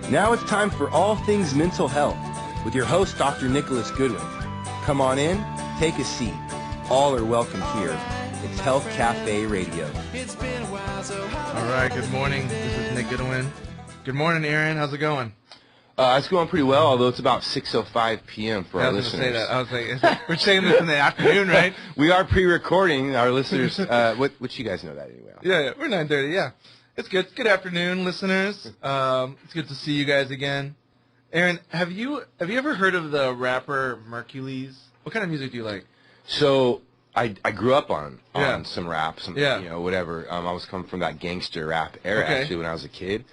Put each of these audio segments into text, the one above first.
Now it's time for all things mental health with your host, Dr. Nicholas Goodwin. Come on in, take a seat. All are welcome here. It's Health Cafe Radio. All right, good morning. This is Nick Goodwin. Good morning, Aaron. How's it going? It's going pretty well, although it's about 6:05 p.m. for our listeners. Say that. I was like, we're saying this in the afternoon, right? We are pre-recording. Our listeners, what you guys know that anyway. Yeah, we're 9:30. Yeah, it's good. Good afternoon, listeners. It's good to see you guys again. Aaron, have you ever heard of the rapper Mercules? What kind of music do you like? So I grew up on some rap, whatever. I was coming from that gangster rap era actually when I was a kid.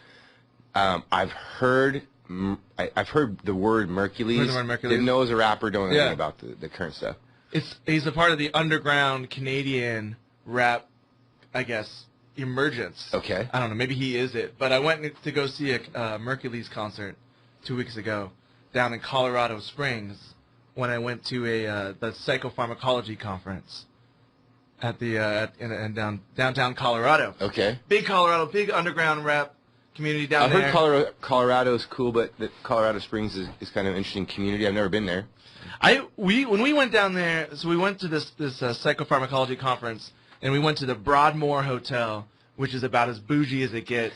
I've heard the word Mercules. Didn't know as a rapper. Don't know anything about the current stuff. He's a part of the underground Canadian rap, I guess, emergence. Okay. I don't know. Maybe he is it. But I went to go see a Mercules concert 2 weeks ago down in Colorado Springs when I went to the psychopharmacology conference at in downtown Colorado. Okay. Big Colorado, big underground rap community down there. I heard Colorado is cool, but that Colorado Springs is kind of an interesting community. I've never been there. When we went down there, so we went to this psychopharmacology conference, and we went to the Broadmoor Hotel, which is about as bougie as it gets.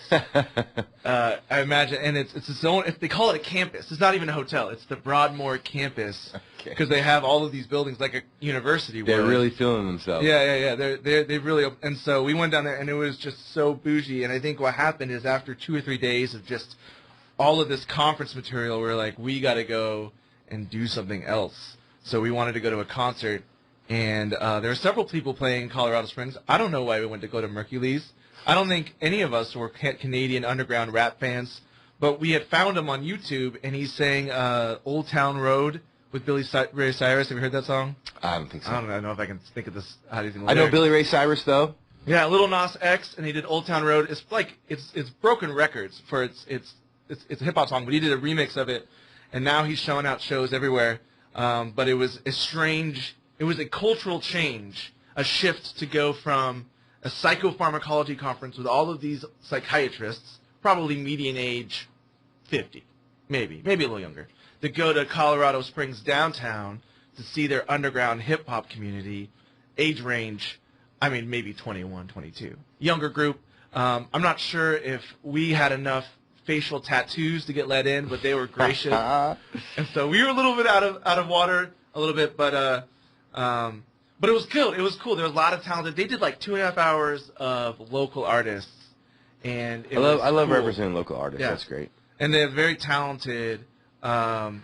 I imagine, and it's its own. They call it a campus. It's not even a hotel. It's the Broadmoor campus because they have all of these buildings like a university. They're really feeling themselves. Yeah. They really. And so we went down there, and it was just so bougie. And I think what happened is after 2 or 3 days of just all of this conference material, we're like, we got to go and do something else. So we wanted to go to a concert, and there were several people playing in Colorado Springs. I don't know why we went to go to Mercules. I don't think any of us were Canadian underground rap fans, but we had found him on YouTube, and he's saying Old Town Road with Billy Ray Cyrus. Have you heard that song? I don't think so. I don't know if I can think of this. How do you think? I know Billy Ray Cyrus, though. Yeah, Lil Nas X, and he did Old Town Road. It's like it's broken records for it's a hip-hop song, but he did a remix of it, and now he's showing out shows everywhere. But it was a strange, it was a cultural change, a shift to go from a psychopharmacology conference with all of these psychiatrists, probably median age 50, maybe a little younger, to go to Colorado Springs downtown to see their underground hip-hop community, age range, I mean, maybe 21, 22. Younger group. I'm not sure if we had enough facial tattoos to get let in, but they were gracious. And so we were a little bit out of water, a little bit, but it was cool. It was cool. There was a lot of talented. They did like 2.5 hours of local artists, and I love representing local artists. Yeah. That's great. And they have very talented underground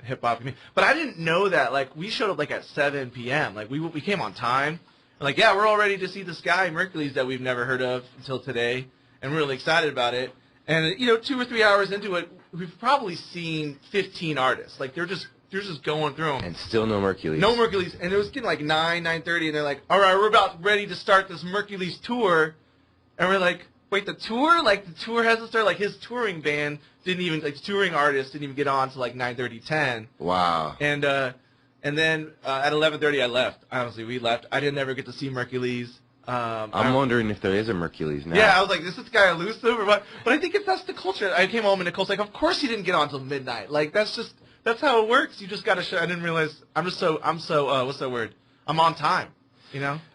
hip hop community. But I didn't know that. Like we showed up like at 7 p.m. Like we came on time. Like we're all ready to see this guy Mercules that we've never heard of until today, and we're really excited about it. And 2 or 3 hours into it, we've probably seen 15 artists. Like they're just going through them. And still no Mercules. No Mercules. And it was getting like 9:30, and they're like, all right, we're about ready to start this Mercules tour. And we're like, wait, the tour? Like, the tour hasn't started? Like, his touring band touring artists didn't even get on to like 9:30, 10. Wow. And then at 11:30, I left. Honestly, we left. I didn't ever get to see Mercules. I'm wondering if there is a Mercules now. Yeah, I was like, is this guy elusive or what? But I think if that's the culture. I came home and Nicole's like, of course he didn't get on till midnight. Like, that's how it works. You just got to show. I didn't realize. I'm so what's that word? I'm on time,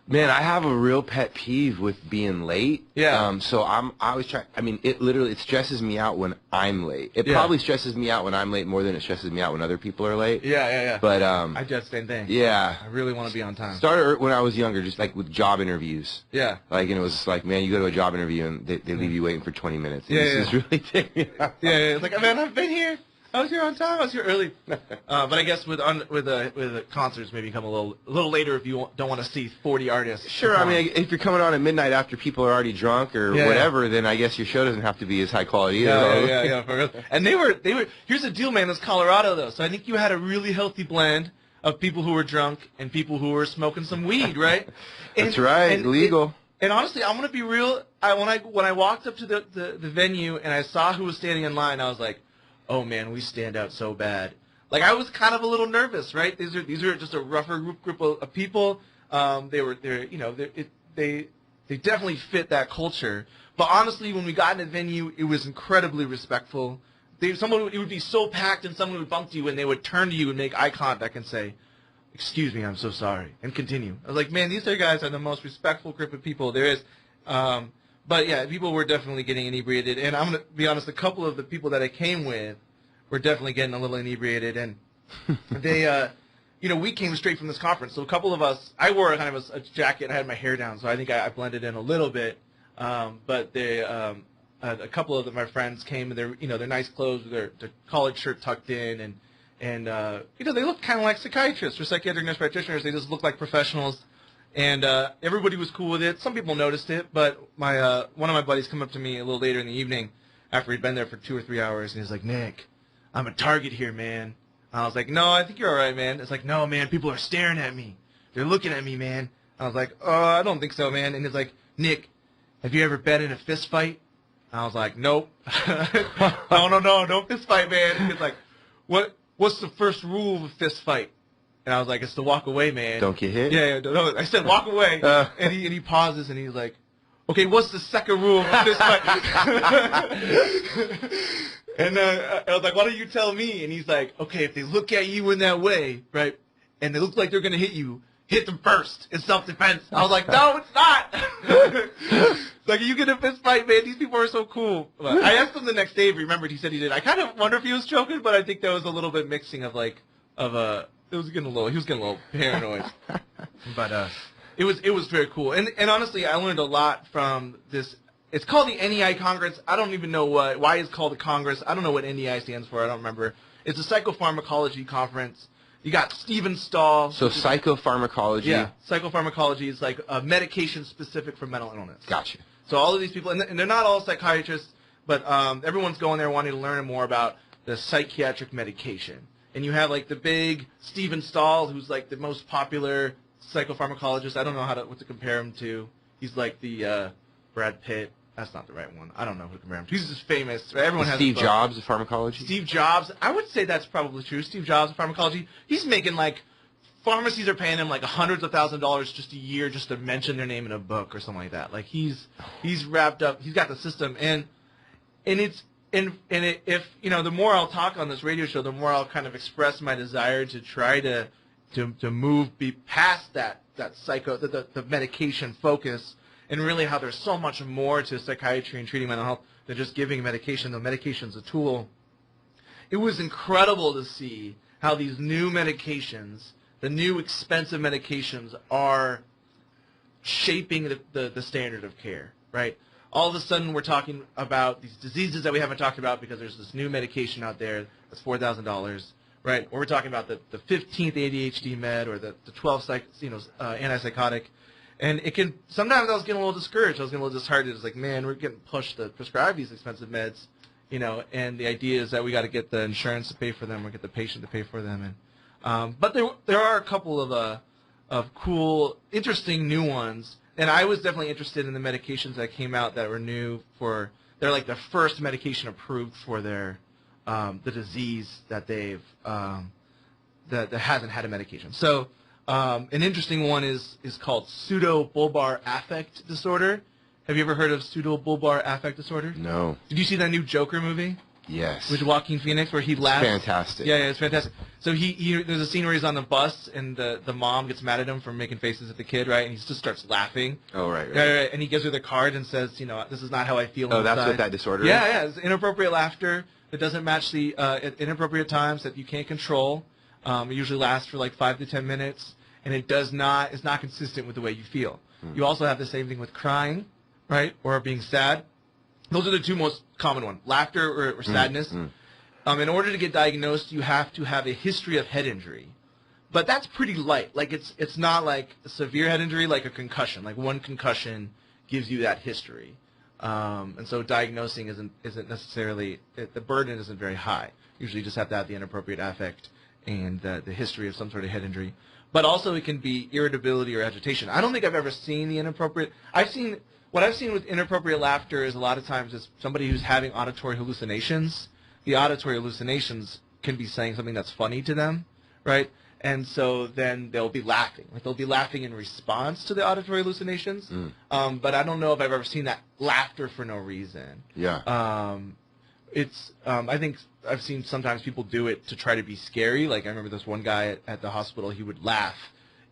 Man, I have a real pet peeve with being late. Yeah. So I always try. I mean, it stresses me out when I'm late. It probably stresses me out when I'm late more than it stresses me out when other people are late. Yeah. But I do the same thing. Yeah. I really want to be on time. Started when I was younger, just like with job interviews. Yeah. Like, and it was like, man, you go to a job interview and they leave you waiting for 20 minutes. Yeah. This is really taking me out. Yeah. It's like, man, I've been here. I was here on time. I was here early. But I guess with the concerts, maybe come a little later if you don't want to see 40 artists. Sure. perform. I mean, if you're coming on at midnight after people are already drunk or whatever, then I guess your show doesn't have to be as high quality either. Yeah. For real. And they were. Here's the deal, man. It's Colorado though, so I think you had a really healthy blend of people who were drunk and people who were smoking some weed, right? That's right. Legal. And honestly, I'm gonna be real. When I walked up to the venue and I saw who was standing in line, I was like, oh man, we stand out so bad. Like I was kind of a little nervous, right? These are just a rougher group of people. They They definitely fit that culture. But honestly, when we got in the venue, it was incredibly respectful. It would be so packed, and someone would bump to you, and they would turn to you and make eye contact and say, "Excuse me, I'm so sorry," and continue. I was like, man, these guys are the most respectful group of people there is. But yeah, people were definitely getting inebriated, and I'm gonna be honest, a couple of the people that I came with were definitely getting a little inebriated, and they, we came straight from this conference. So a couple of us, I wore kind of a jacket, I had my hair down, so I think I blended in a little bit. But a couple of my friends came in their nice clothes with their collared shirt tucked in, and they look kind of like psychiatrists or psychiatric nurse practitioners. They just look like professionals, and everybody was cool with it. Some people noticed it, but one of my buddies come up to me a little later in the evening after he'd been there for 2 or 3 hours, and he's like, "Nick, I'm a target here, man." I was like, "No, I think you're all right, man." It's like, "No, man, people are staring at me. They're looking at me, man." I was like, "Oh, I don't think so, man." And he's like, "Nick, have you ever been in a fist fight?" I was like, "Nope." No, don't fist fight, man. He's like, "What's the first rule of a fist fight?" And I was like, "It's to walk away, man." Don't get hit? Yeah, no, I said walk away. And he pauses and he's like, "Okay, what's the second rule of a fist fight?" And I was like, "Why don't you tell me?" And he's like, "Okay, if they look at you in that way, right, and they look like they're going to hit you, hit them first in self-defense." I was like, "No, it's not." Like, you get a fist fight, man. These people are so cool. But I asked him the next day if he remembered. He said he did. I kind of wonder if he was joking, but I think there was a little bit mixing of he was getting a little paranoid. But it was very cool. And honestly, I learned a lot from this. It's called the NEI Congress. I don't even know why it's called the Congress. I don't know what NEI stands for. I don't remember. It's a psychopharmacology conference. You got Stephen Stahl. So psychopharmacology. Yeah, psychopharmacology is like a medication specific for mental illness. Gotcha. So all of these people, and they're not all psychiatrists, but everyone's going there wanting to learn more about the psychiatric medication. And you have like the big Stephen Stahl, who's like the most popular psychopharmacologist. I don't know what to compare him to. He's like the Brad Pitt. That's not the right one. I don't know who to compare him to. He's just famous. Everyone has Steve Jobs of pharmacology? Steve Jobs. I would say that's probably true. Steve Jobs of pharmacology. He's making like, pharmacies are paying him like hundreds of thousands of dollars just a year just to mention their name in a book or something like that. Like he's wrapped up. He's got the system, and if the more I'll talk on this radio show, the more I'll kind of express my desire to try to move past that the medication focus, and really how there's so much more to psychiatry and treating mental health than just giving medication. The medication's a tool. It was incredible to see how these new medications, the new expensive medications, are shaping the standard of care, right? All of a sudden we're talking about these diseases that we haven't talked about because there's this new medication out there that's $4,000, right? Or we're talking about the 15th ADHD med or the 12th antipsychotic. And sometimes I was getting a little discouraged. I was getting a little disheartened. It's like, man, we're getting pushed to prescribe these expensive meds, and the idea is that we got to get the insurance to pay for them or get the patient to pay for them. And but there are a couple of cool, interesting new ones. And I was definitely interested in the medications that came out that were new they're like the first medication approved for the disease that they've that hasn't had a medication. So an interesting one is called pseudo-bulbar affect disorder. Have you ever heard of pseudo-bulbar affect disorder? No. Did you see that new Joker movie? Yes. With Joaquin Phoenix, where he laughs. It's fantastic. Yeah, it's fantastic. So there's a scene where he's on the bus, and the mom gets mad at him for making faces at the kid, right? And he just starts laughing. Oh, right. Right. And he gives her the card and says, this is not how I feel inside. Oh, that's what that disorder is? Yeah. It's inappropriate laughter that doesn't match the at inappropriate times that you can't control. It usually lasts for like 5 to 10 minutes, and it's not consistent with the way you feel. You also have the same thing with crying, right, or being sad. Those are the two most common ones, laughter or sadness. In order to get diagnosed, you have to have a history of head injury. But that's pretty light. Like it's not like a severe head injury like a concussion. Like one concussion gives you that history. And so diagnosing isn't necessarily, the burden isn't very high. Usually you just have to have the inappropriate affect and the history of some sort of head injury. But also it can be irritability or agitation. I don't think I've ever seen the inappropriate. What I've seen with inappropriate laughter is a lot of times it's somebody who's having auditory hallucinations. The auditory hallucinations can be saying something that's funny to them, right? And so then they'll be laughing. Like they'll be laughing in response to the auditory hallucinations. But I don't know if I've ever seen that laughter for no reason. Yeah. I think I've seen sometimes people do it to try to be scary. Like I remember this one guy at the hospital, he would laugh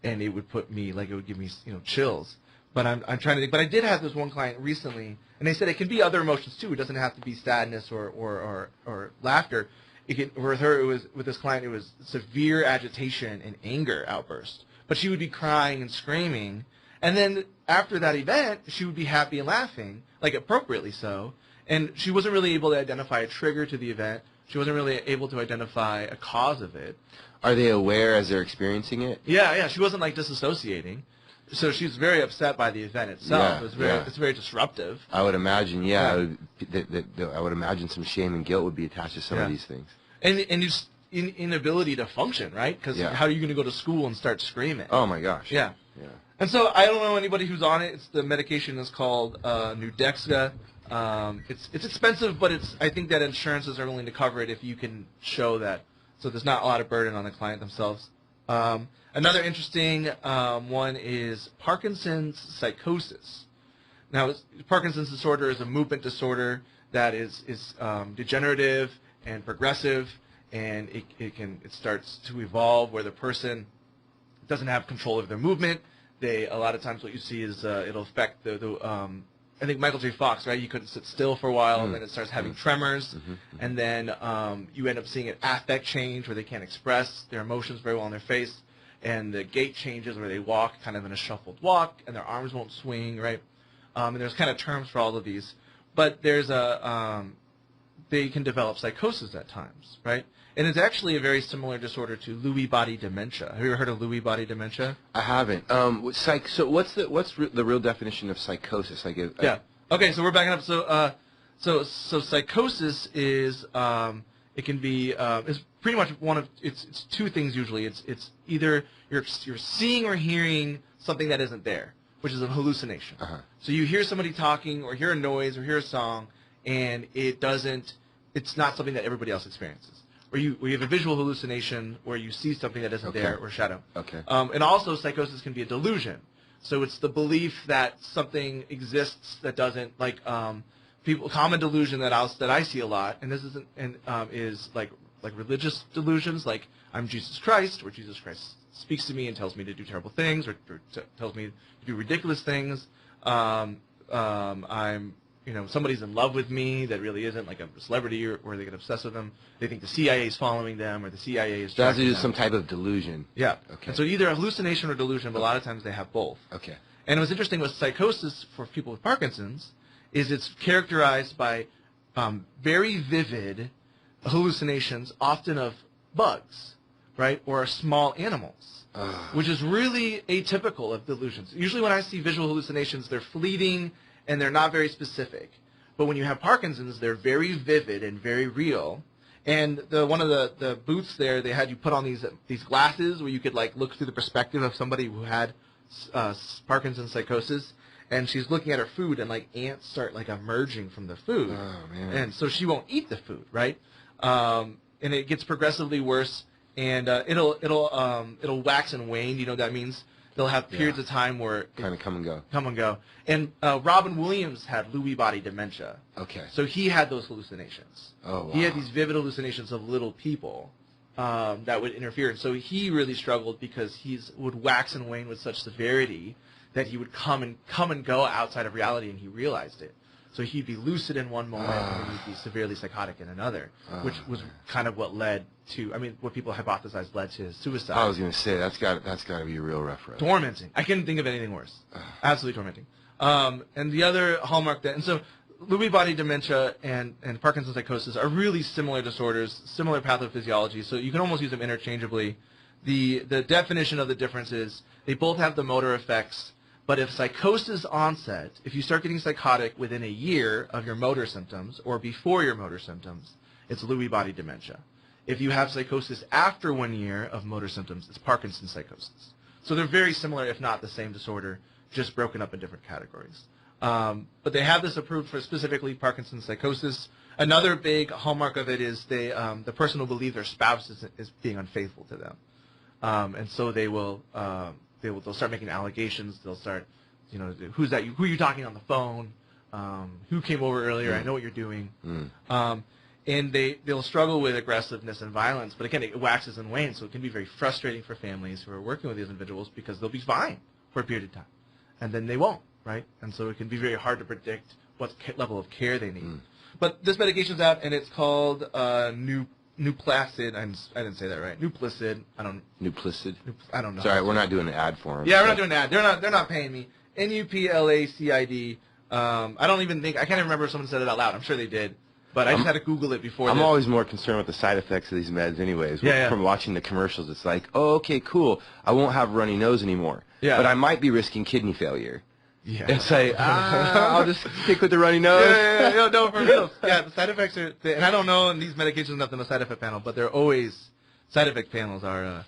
and it would put me, like it would give me, chills. But I'm trying to think. But I did have this one client recently, and they said it can be other emotions too. It doesn't have to be sadness or laughter. With this client, it was severe agitation and anger outburst. But she would be crying and screaming, and then after that event, she would be happy and laughing, like appropriately so. And she wasn't really able to identify a trigger to the event. She wasn't really able to identify a cause of it. Are they aware as they're experiencing it? Yeah. She wasn't like disassociating. So she was very upset by the event itself. It's very disruptive. I would imagine, I would imagine some shame and guilt would be attached to some of these things. And just inability to function, right? Because how are you going to go to school and start screaming? Oh my gosh. Yeah. And so I don't know anybody who's on it. The medication is called Nudexa. It's expensive, but I think that insurances are willing to cover it if you can show that. So there's not a lot of burden on the client themselves. Another interesting one is Parkinson's psychosis. Now, Parkinson's disorder is a movement disorder that is degenerative and progressive, and it starts to evolve where the person doesn't have control of their movement. A lot of times what you see is it'll affect I think Michael J. Fox, right? You couldn't sit still for a while, and then it starts having tremors, and then you end up seeing an affect change where they can't express their emotions very well on their face, and the gait changes where they walk kind of in a shuffled walk, and their arms won't swing, right? And there's kind of terms for all of these, but there's they can develop psychosis at times, right? And it's actually a very similar disorder to Lewy body dementia. Have you ever heard of Lewy body dementia? I haven't. So what's the real definition of psychosis? Okay, so we're backing up. So psychosis is it can be is pretty much it's two things usually. It's either you're seeing or hearing something that isn't there, which is a hallucination. So you hear somebody talking or hear a noise or hear a song, and it's not something that everybody else experiences. Or you have a visual hallucination where you see something that isn't there, or shadow. Okay. And also psychosis can be a delusion. So it's the belief that something exists that doesn't, like common delusion that I see a lot, and this is like religious delusions, like I'm Jesus Christ, where Jesus Christ speaks to me and tells me to do terrible things, or tells me to do ridiculous things. I'm somebody's in love with me that really isn't, like a celebrity, or they get obsessed with them. They think the CIA is following them, or the CIA is tracking them. So some type of delusion. Yeah. Okay. And so either a hallucination or delusion, but a lot of times they have both. Okay. And what's interesting with psychosis for people with Parkinson's is it's characterized by very vivid hallucinations, often of bugs, right, or small animals, which is really atypical of delusions. Usually when I see visual hallucinations, they're fleeting, and they're not very specific. But when you have Parkinson's, they're very vivid and very real. And one of the booths there, they had you put on these glasses where you could like look through the perspective of somebody who had Parkinson's psychosis. And she's looking at her food, and like ants start like emerging from the food. Oh, man. And so she won't eat the food, right? And it gets progressively worse, and it'll wax and wane. You know what that means? They'll have periods of time where kind of come and go. And Robin Williams had Lewy body dementia. Okay. So he had those hallucinations. Oh, wow. He had these vivid hallucinations of little people that would interfere. And so he really struggled because he would wax and wane with such severity that he would come and go outside of reality, and he realized it. So he'd be lucid in one moment, and he'd be severely psychotic in another, which was kind of what led to, what people hypothesized led to his suicide. I was going to say, that's got to be a real rough road. Tormenting. I couldn't think of anything worse. Absolutely tormenting. And the other hallmark and so Lewy body dementia and Parkinson's psychosis are really similar disorders, similar pathophysiology, so you can almost use them interchangeably. The definition of the difference is they both have the motor effects. But if psychosis onset, if you start getting psychotic within a year of your motor symptoms or before your motor symptoms, it's Lewy body dementia. If you have psychosis after 1 year of motor symptoms, it's Parkinson's psychosis. So they're very similar, if not the same disorder, just broken up in different categories. But they have this approved for specifically Parkinson's psychosis. Another big hallmark of it is the person will believe their spouse is being unfaithful to them. and so they'll start making allegations. They'll start, who's that? Who are you talking on the phone? Who came over earlier? I know what you're doing. And they'll struggle with aggressiveness and violence, but again, it waxes and wanes, so it can be very frustrating for families who are working with these individuals because they'll be fine for a period of time, and then they won't, right? And so it can be very hard to predict what level of care they need. But this medication's out, and it's called Nuplacid. I didn't say that right. Nuplicid. Nuplicid. I don't know. Sorry, we're not doing an ad for them. Yeah, we're not doing an ad. They're not paying me. Nuplacid. I can't even remember if someone said it out loud. I'm sure they did. But I just had to Google it before. I'm always more concerned with the side effects of these meds anyways. From watching the commercials, it's like, oh, okay, cool. I won't have a runny nose anymore. Yeah. But I might be risking kidney failure. Yeah. And say, I'll just stick with the runny nose. No, for real. Yeah, the side effects are, and I don't know, and these medications are nothing but side effect panel, but they're always, side effect panels are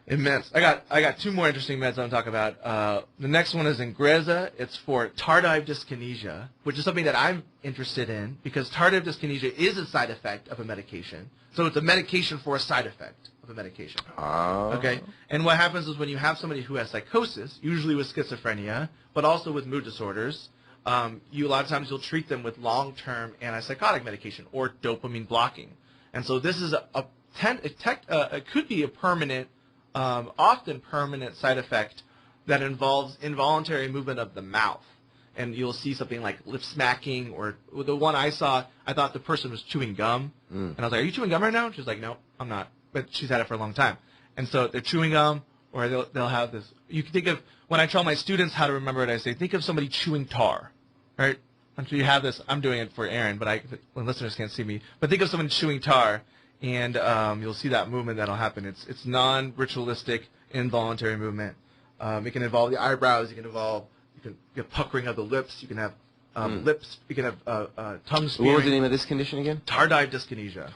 immense. I got two more interesting meds I want to talk about. The next one is Ingrezza. It's for tardive dyskinesia, which is something that I'm interested in because tardive dyskinesia is a side effect of a medication. So it's a medication for a side effect of a medication. Okay? And what happens is when you have somebody who has psychosis, usually with schizophrenia, but also with mood disorders, a lot of times you'll treat them with long-term antipsychotic medication or dopamine blocking. And so this is it could be a permanent, often permanent side effect that involves involuntary movement of the mouth. And you'll see something like lip smacking, or the one I saw, I thought the person was chewing gum. And I was like, are you chewing gum right now? She's like, no, I'm not. But she's had it for a long time. And so they're chewing gum, or they'll have this. You can think of, when I tell my students how to remember it, I say, think of somebody chewing tar, right? And so you have this, I'm doing it for Aaron, but when listeners can't see me. But think of someone chewing tar, and you'll see that movement that'll happen. It's non-ritualistic, involuntary movement. It can involve the eyebrows. You can get puckering of the lips. You can have lips. You can have tongue spearing. What was the name of this condition again? Tardive dyskinesia.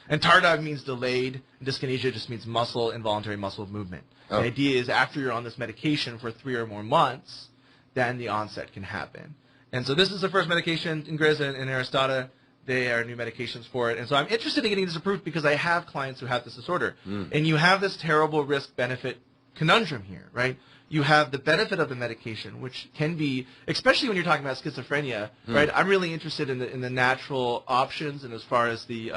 And tardive means delayed. And dyskinesia just means involuntary muscle movement. The idea is after you're on this medication for 3 or more months, then the onset can happen. And so this is the first medication, Ingrezza and Aristata. They are new medications for it. And so I'm interested in getting this approved because I have clients who have this disorder. And you have this terrible risk-benefit conundrum here, right? You have the benefit of the medication, which can be, especially when you're talking about schizophrenia, right? I'm really interested in the natural options, and as far as the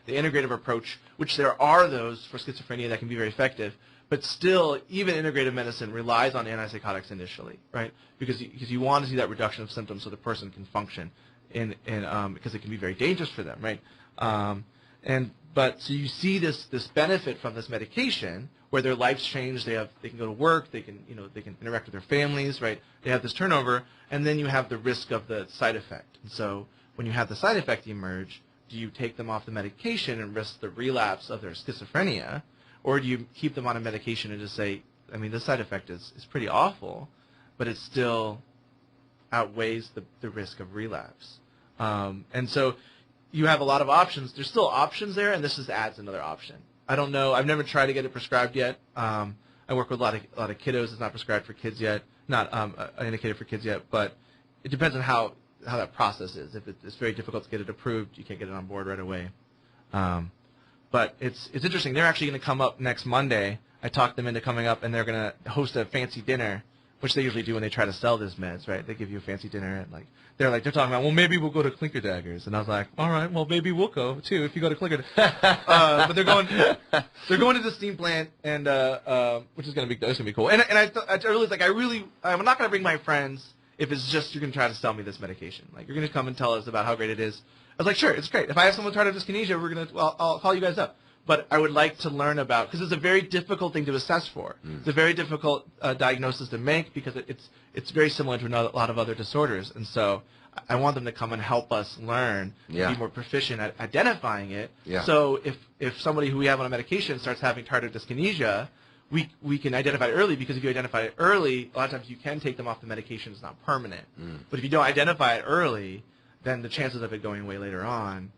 integrative approach, which there are those for schizophrenia that can be very effective. But still, even integrative medicine relies on antipsychotics initially, right? Because you want to see that reduction of symptoms so the person can function, because it can be very dangerous for them, right? But so you see this benefit from this medication where their lives change. They can go to work. They can interact with their families, right? They have this turnover, and then you have the risk of the side effect. And so when you have the side effect emerge, do you take them off the medication and risk the relapse of their schizophrenia, or do you keep them on a medication and just say, I mean, the side effect is pretty awful, but it still outweighs the risk of relapse. And so you have a lot of options. There's still options there, and this just adds another option. I don't know. I've never tried to get it prescribed yet. I work with a lot of kiddos. It's not prescribed for kids yet, not indicated for kids yet, but it depends on how that process is. If it's very difficult to get it approved, you can't get it on board right away. But it's interesting. They're actually going to come up next Monday. I talked them into coming up, and they're going to host a fancy dinner, which they usually do when they try to sell these meds, right? They give you a fancy dinner, and they're talking about, well, maybe we'll go to Clinker Daggers, and I was like, all right, well, maybe we'll go too if you go to Clinker. But they're going to the steam plant, and which is going to be cool. And I really I'm not going to bring my friends if it's just you're going to try to sell me this medication. You're going to come and tell us about how great it is. I was like, sure, it's great. If I have someone with tardive dyskinesia, I'll call you guys up. But I would like to learn about, because it's a very difficult thing to assess for. It's a very difficult diagnosis to make because it's very similar to a lot of other disorders. And so I want them to come and help us learn, be more proficient at identifying it. Yeah. So if somebody who we have on a medication starts having tardive dyskinesia, we can identify it early, because if you identify it early, a lot of times you can take them off the medication. It's not permanent. But if you don't identify it early, then the chances of it going away later on,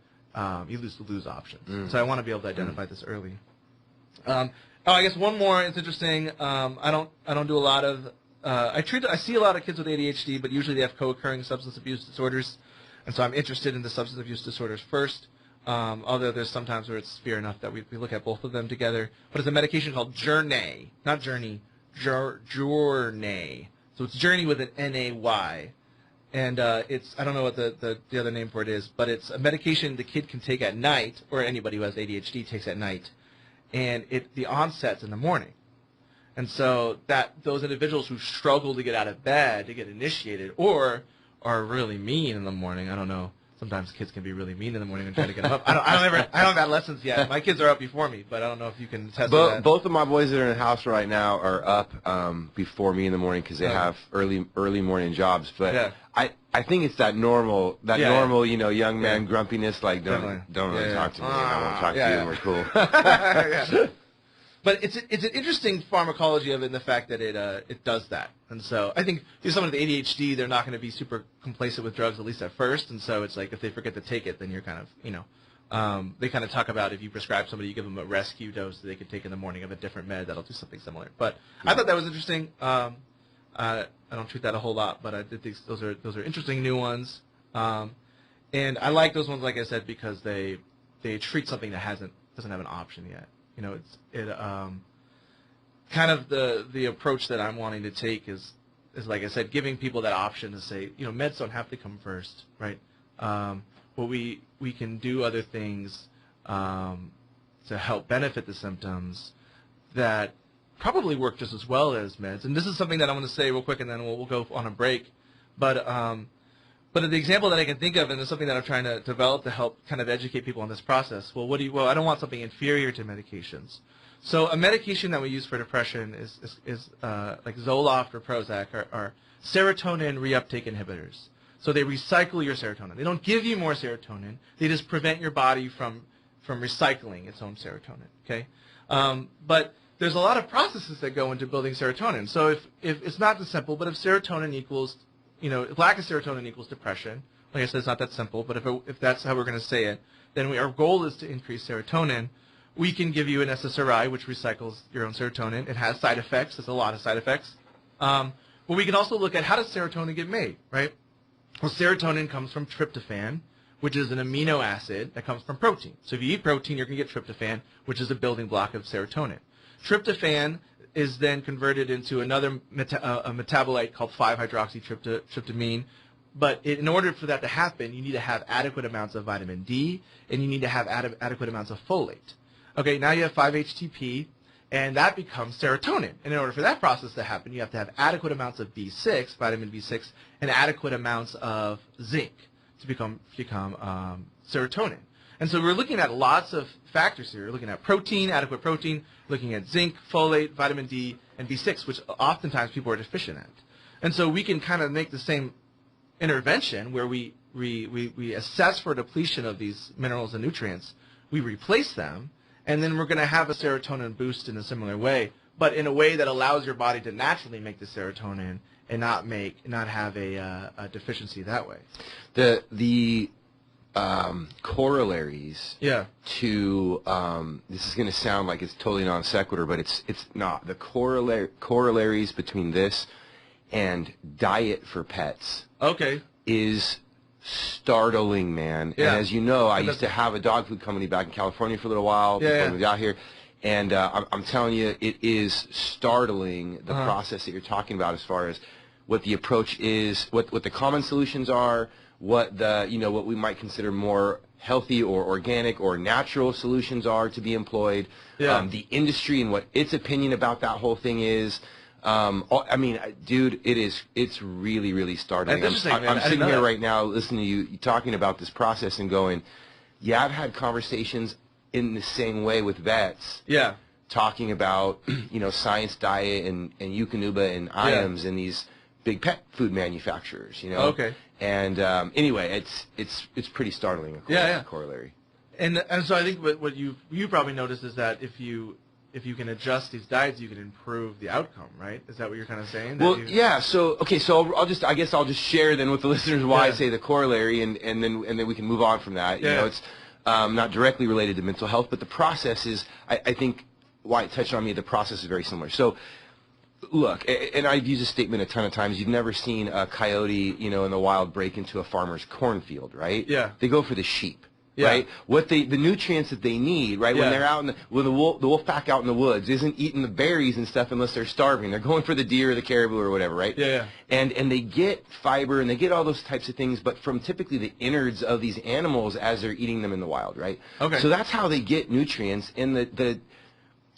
you lose options. So I want to be able to identify this early. I guess one more. It's interesting. I don't do a lot of. I see a lot of kids with ADHD, but usually they have co-occurring substance abuse disorders, and so I'm interested in the substance abuse disorders first. Although there's sometimes where it's severe enough that we look at both of them together. But it's a medication called Journey, not Journey, Journey. So it's Journey with an N-A-Y. And it's, I don't know what the other name for it is, but it's a medication the kid can take at night, or anybody who has ADHD takes at night. And the onset's in the morning. And so those individuals who struggle to get out of bed, to get initiated, or are really mean in the morning, I don't know. Sometimes kids can be really mean in the morning and try to get them up. I haven't had lessons yet. My kids are up before me, but I don't know if you can attest to that. Both of my boys that are in the house right now are up before me in the morning because they have early morning jobs. But I think it's that normal young man grumpiness. Like don't really talk to me. I won't talk to you. And we're cool. But it's an interesting pharmacology of it in the fact that it does that. And so I think someone with ADHD, they're not going to be super complacent with drugs, at least at first. And so it's like if they forget to take it, then you're kind of, they kind of talk about if you prescribe somebody, you give them a rescue dose that they could take in the morning of a different med that'll do something similar. But I thought that was interesting. I don't treat that a whole lot, but I did think those are interesting new ones. And I like those ones, like I said, because they treat something that doesn't have an option yet. You know, kind of the approach that I'm wanting to take is like I said, giving people that option to say, meds don't have to come first, right? But we can do other things to help benefit the symptoms that probably work just as well as meds. And this is something that I want to say real quick, and then we'll go on a break. But the example that I can think of, and it's something that I'm trying to develop to help kind of educate people on this process. Well, I don't want something inferior to medications. So a medication that we use for depression is like Zoloft or Prozac are serotonin reuptake inhibitors. So they recycle your serotonin. They don't give you more serotonin. They just prevent your body from recycling its own serotonin. Okay, but there's a lot of processes that go into building serotonin. So if it's not that simple, but if serotonin equals if lack of serotonin equals depression, like I said, it's not that simple, but if that's how we're going to say it, then our goal is to increase serotonin. We can give you an SSRI, which recycles your own serotonin. It has side effects. There's a lot of side effects. But we can also look at how does serotonin get made, right? Well, serotonin comes from tryptophan, which is an amino acid that comes from protein. So if you eat protein, you're going to get tryptophan, which is a building block of serotonin. Tryptophan is then converted into another a metabolite called 5-hydroxytryptamine. But in order for that to happen, you need to have adequate amounts of vitamin D, and you need to have adequate amounts of folate. Okay, now you have 5-HTP, and that becomes serotonin. And in order for that process to happen, you have to have adequate amounts of B6, vitamin B6, and adequate amounts of zinc to become serotonin. And so we're looking at lots of factors here. We're looking at protein, adequate protein, looking at zinc, folate, vitamin D, and B6, which oftentimes people are deficient at. And so we can kind of make the same intervention where we assess for depletion of these minerals and nutrients, we replace them, and then we're going to have a serotonin boost in a similar way, but in a way that allows your body to naturally make the serotonin and not have a deficiency that way. The corollaries to this is going to sound like it's totally non sequitur, but it's not. The corollaries between this and diet for pets is startling, man. And as you know, I used to have a dog food company back in California for a little while before I moved out here. And I'm telling you, it is startling, the process that you're talking about as far as what the approach is, what the common solutions are, what what we might consider more healthy or organic or natural solutions are to be employed, the industry and what its opinion about that whole thing is. I mean, dude, it's really, really startling. I'm sitting here right now listening to you talking about this process and going, yeah, I've had conversations in the same way with vets. Yeah. Talking about, science diet and Eukanuba and IAMS and these big pet food manufacturers, Okay. And anyway, it's pretty startling, corollary. And so I think what you probably noticed is that if you can adjust these diets, you can improve the outcome, right? Is that what you're kind of saying? Well, yeah. So I guess I'll just share then with the listeners why I say the corollary, and then we can move on from that. It's not directly related to mental health, but the process is. I think why it touched on me. The process is very similar. So, look, and I've used this statement a ton of times. You've never seen a coyote, in the wild break into a farmer's cornfield, right? Yeah. They go for the sheep. right? What the nutrients that they need, right? When they're out when the wolf pack out in the woods isn't eating the berries and stuff unless they're starving. They're going for the deer or the caribou or whatever, right? And they get fiber and they get all those types of things, but from typically the innards of these animals as they're eating them in the wild, right? So that's how they get nutrients. And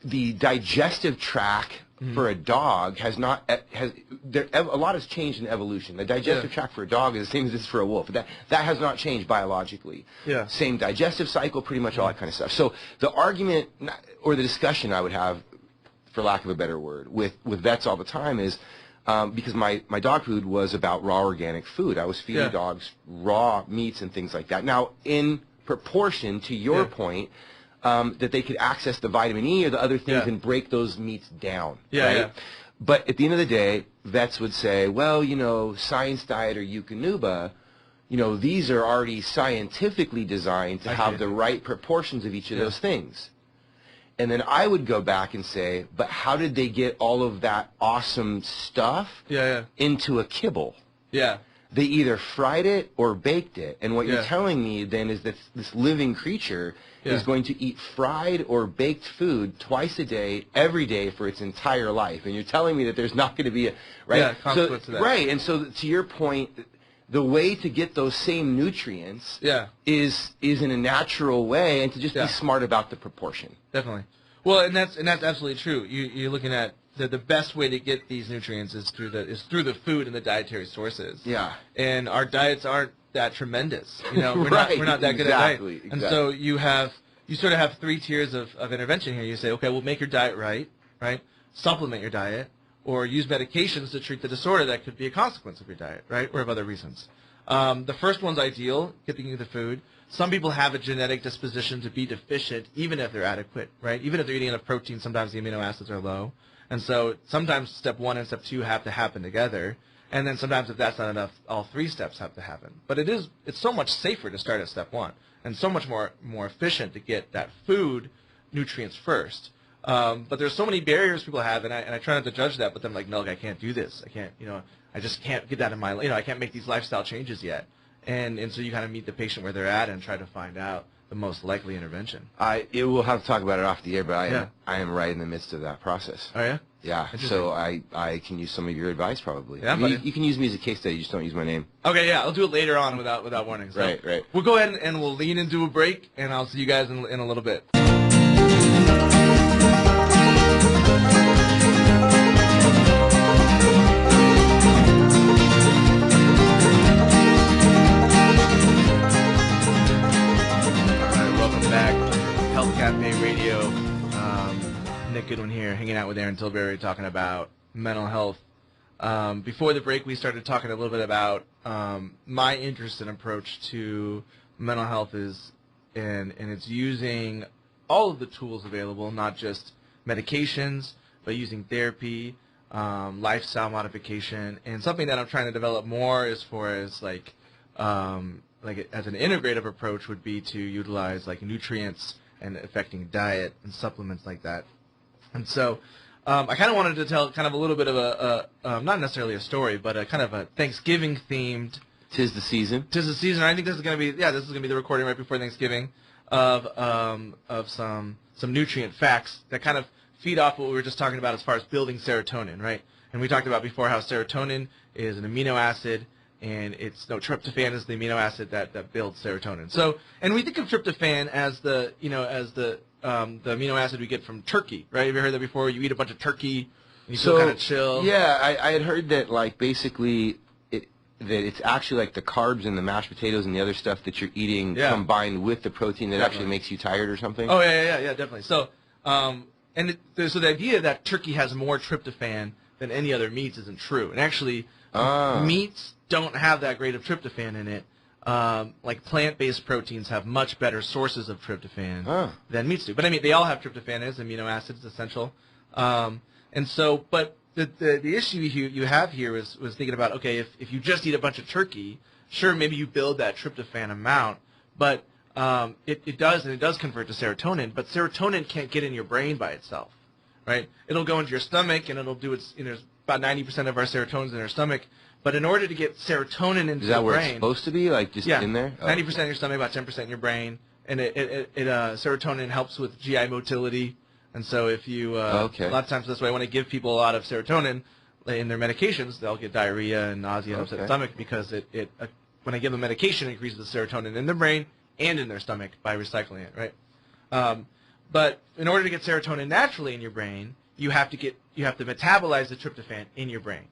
the digestive tract for a dog a lot has changed in evolution. The digestive tract for a dog is the same as it is for a wolf. That has not changed biologically. Same digestive cycle, pretty much all that kind of stuff. So the argument or the discussion I would have, for lack of a better word, with vets all the time is because my dog food was about raw organic food. I was feeding dogs raw meats and things like that. Now, in proportion to your point, that they could access the vitamin E or the other things and break those meats down, right? But at the end of the day, vets would say, well, you know, Science Diet or Eukanuba, you know, these are already scientifically designed to have the right proportions of each of those things. And then I would go back and say, but how did they get all of that awesome stuff into a kibble? They either fried it or baked it. And what you're telling me then is that this living creature is going to eat fried or baked food twice a day, every day for its entire life. And you're telling me that there's not going to be a consequence to that. Right. And so to your point, the way to get those same nutrients is in a natural way, and to just be smart about the proportion. Definitely. Well, and that's absolutely true. You're looking at the best way to get these nutrients is through the food and the dietary sources. And our diets aren't that tremendous. You know, we're not that good at diet. And so you sort of have three tiers of intervention here. You say, okay, well, make your diet right? Supplement your diet, or use medications to treat the disorder that could be a consequence of your diet, right? Or of other reasons. The first one's ideal, getting the food. Some people have a genetic disposition to be deficient, even if they're adequate, right? Even if they're eating enough protein, sometimes the amino acids are low. And so sometimes step 1 and step 2 have to happen together. And then sometimes if that's not enough, all 3 steps have to happen. But it's so much safer to start at step 1, and so much more efficient to get that food nutrients first. But there's so many barriers people have, and I try not to judge that, but then I'm like, no, I can't do this. I can't, I just can't get that in my, I can't make these lifestyle changes yet. And so you kind of meet the patient where they're at and try to find out the most likely intervention. We'll have to talk about it off the air, but I am right in the midst of that process. Oh, yeah? Yeah, so I can use some of your advice probably. Yeah, you can use me as a case study, just don't use my name. Okay, yeah, I'll do it later on without warning. So right. We'll go ahead and we'll lean into a break, and I'll see you guys in a little bit. Cafe Radio, Nick Goodwin here, hanging out with Aaron Tilbury, talking about mental health. Before the break, we started talking a little bit about my interest and approach to mental health and it's using all of the tools available, not just medications, but using therapy, lifestyle modification, and something that I'm trying to develop more as far as like as an integrative approach would be to utilize like nutrients and affecting diet and supplements like that. And so I kind of wanted to tell kind of a little bit of a not necessarily a story, but a kind of a Thanksgiving-themed... Tis the season. Tis the season. I think this is going to be the recording right before Thanksgiving of some nutrient facts that kind of feed off what we were just talking about as far as building serotonin, right? And we talked about before how serotonin is an amino acid, and tryptophan is the amino acid that builds serotonin. So, and we think of tryptophan as the amino acid we get from turkey, right? Have you heard that before? You eat a bunch of turkey, and you feel kind of chill. Yeah, I had heard that like basically that it's actually like the carbs and the mashed potatoes and the other stuff that you're eating combined with the protein that actually makes you tired or something. Oh yeah, definitely. So, so the idea that turkey has more tryptophan than any other meats isn't true, and actually meats don't have that great of tryptophan in it. Like plant-based proteins have much better sources of tryptophan than meats do. But I mean, they all have tryptophan as amino acids, essential. And so, but the issue you have here was thinking about, okay, if you just eat a bunch of turkey, sure, maybe you build that tryptophan amount, but it does convert to serotonin, but serotonin can't get in your brain by itself, right? It'll go into your stomach, and it'll do its, about 90% of our serotonin's in our stomach. But in order to get serotonin into the brain... Is that where it's supposed to be, like just in there? 90% in your stomach, about 10% in your brain. and serotonin helps with GI motility. And so if you, a lot of times that's why I want to give people a lot of serotonin in their medications. They'll get diarrhea and nausea and upset stomach because when I give them medication, it increases the serotonin in their brain and in their stomach by recycling it, right? But in order to get serotonin naturally in your brain, you have to metabolize the tryptophan in your brain.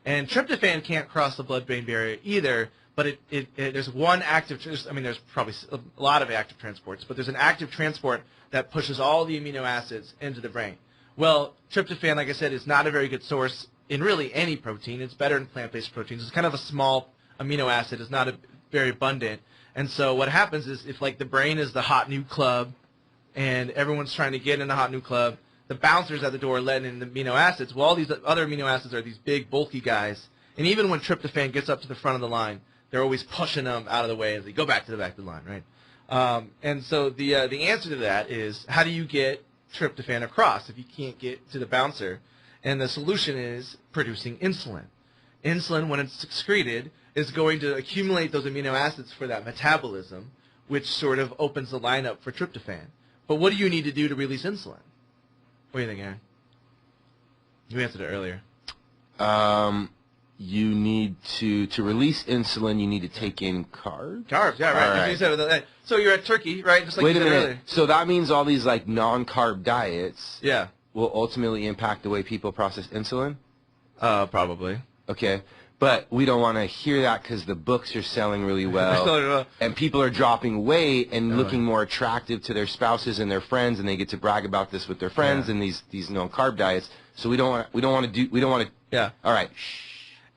And tryptophan can't cross the blood-brain barrier either, but there's one active, there's probably a lot of active transports, but there's an active transport that pushes all the amino acids into the brain. Well, tryptophan, like I said, is not a very good source in really any protein. It's better in plant-based proteins. It's kind of a small amino acid. It's not very abundant. And so what happens is if like the brain is the hot new club and everyone's trying to get in the hot new club, the bouncers at the door letting in the amino acids. Well, all these other amino acids are these big, bulky guys. And even when tryptophan gets up to the front of the line, they're always pushing them out of the way as they go back to the back of the line, right? And so the answer to that is, how do you get tryptophan across if you can't get to the bouncer? And the solution is producing insulin. Insulin, when it's excreted, is going to accumulate those amino acids for that metabolism, which sort of opens the line up for tryptophan. But what do you need to do to release insulin? What do you think, Aaron? You answered it earlier. You need to release insulin. You need to take in carbs. Carbs, yeah, right. Right. You said, so you're at turkey, right? Just like Wait you a said minute. Earlier. So that means all these like non-carb diets, yeah, will ultimately impact the way people process insulin. Probably. Okay, but we don't want to hear that because the books are selling really well, and people are dropping weight and looking more attractive to their spouses and their friends, and they get to brag about this with their friends and these non-carb diets. So we don't want to. Yeah. All right.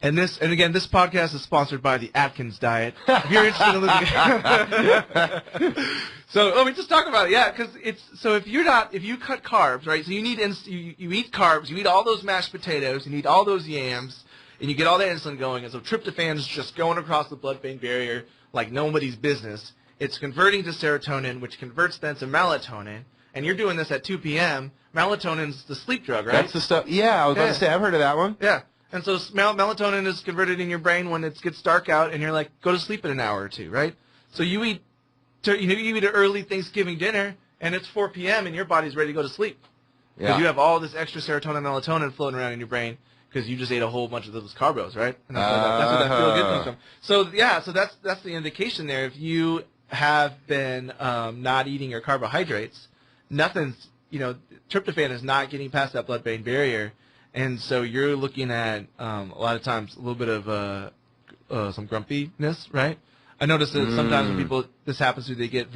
And again, this podcast is sponsored by the Atkins diet. If you're interested in losing, so let me just talk about it. Yeah, because if you cut carbs, right? So you eat carbs, you eat all those mashed potatoes, you eat all those yams, and you get all that insulin going, and so tryptophan is just going across the blood-brain barrier like nobody's business. It's converting to serotonin, which converts then to melatonin, and you're doing this at 2 p.m. Melatonin's the sleep drug, right? That's the stuff. Yeah, I was about to say, I've heard of that one. Yeah. And so melatonin is converted in your brain when it gets dark out, and you're like, go to sleep in an hour or two, right? So you eat an early Thanksgiving dinner, and it's 4 p.m., and your body's ready to go to sleep. Because you have all this extra serotonin and melatonin floating around in your brain because you just ate a whole bunch of those carbos, right? And that's where that feel good comes from. So, yeah, so that's the indication there. If you have been not eating your carbohydrates, tryptophan is not getting past that blood-brain barrier. And so you're looking at a lot of times a little bit of some grumpiness, right? I notice that sometimes when this happens to, they get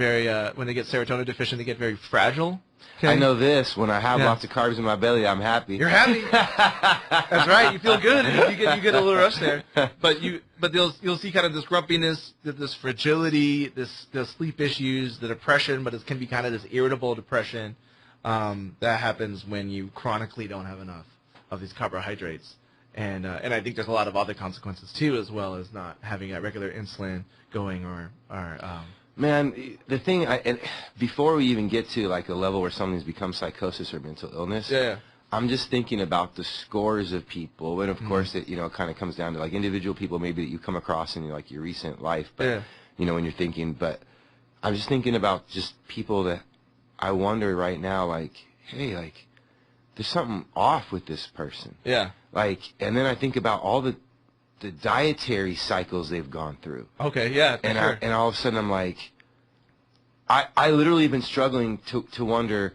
when they get serotonin deficient, they get very fragile. Okay? I know this. When I have lots of carbs in my belly, I'm happy. You're happy. That's right. You feel good. You get a little rush there. But you'll see kind of this grumpiness, this fragility, the sleep issues, the depression, but it can be kind of this irritable depression that happens when you chronically don't have enough of these carbohydrates, and I think there's a lot of other consequences too, as well as not having that regular insulin going or Man, the thing, and before we even get to like a level where something's become psychosis or mental illness, I'm just thinking about the scores of people, and of course it kind of comes down to like individual people maybe that you come across in like your recent life, but when you're thinking, but I'm just thinking about just people that I wonder right now, like, hey, like, there's something off with this person. Yeah. Like, and then I think about all the dietary cycles they've gone through. Okay, yeah, and sure. And all of a sudden I'm like, I literally have been struggling to wonder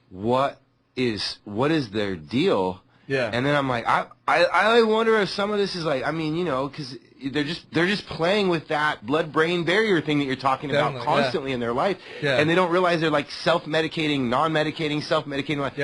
what is their deal. Yeah. And then I'm like, I wonder if some of this is like, because they're just playing with that blood-brain barrier thing that you're talking about constantly in their life, and they don't realize they're like self-medicating, non-medicating, self-medicating. Like,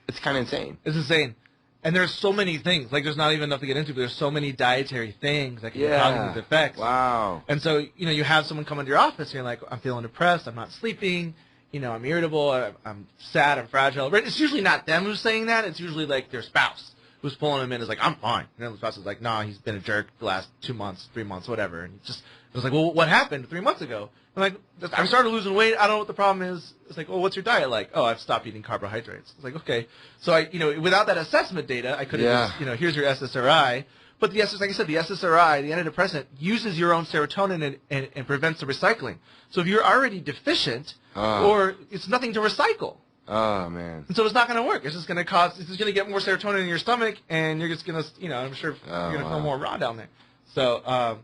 it's kind of insane. It's insane. And there's so many things. Like, there's not even enough to get into, but there's so many dietary things that can cause cognitive effects. Wow. And so, you have someone come into your office, and you're like, I'm feeling depressed, I'm not sleeping, I'm irritable, I'm sad, I'm fragile. But it's usually not them who's saying that. It's usually, like, their spouse who's pulling them in is like, I'm fine. And then the spouse is like, nah, he's been a jerk the last 2 months, 3 months, whatever. And it was like, well, what happened 3 months ago? I'm like, I started losing weight. I don't know what the problem is. It's like, well, what's your diet like? Oh, I've stopped eating carbohydrates. It's like, okay. So without that assessment data, I could have just, here's your SSRI. But the like I said, the SSRI, the antidepressant, uses your own serotonin and prevents the recycling. So if you're already deficient, or it's nothing to recycle. Oh man! And so it's not going to work. It's just going to cause. It's just going to get more serotonin in your stomach, and you're just going to, I'm sure you're going to feel more raw down there. So,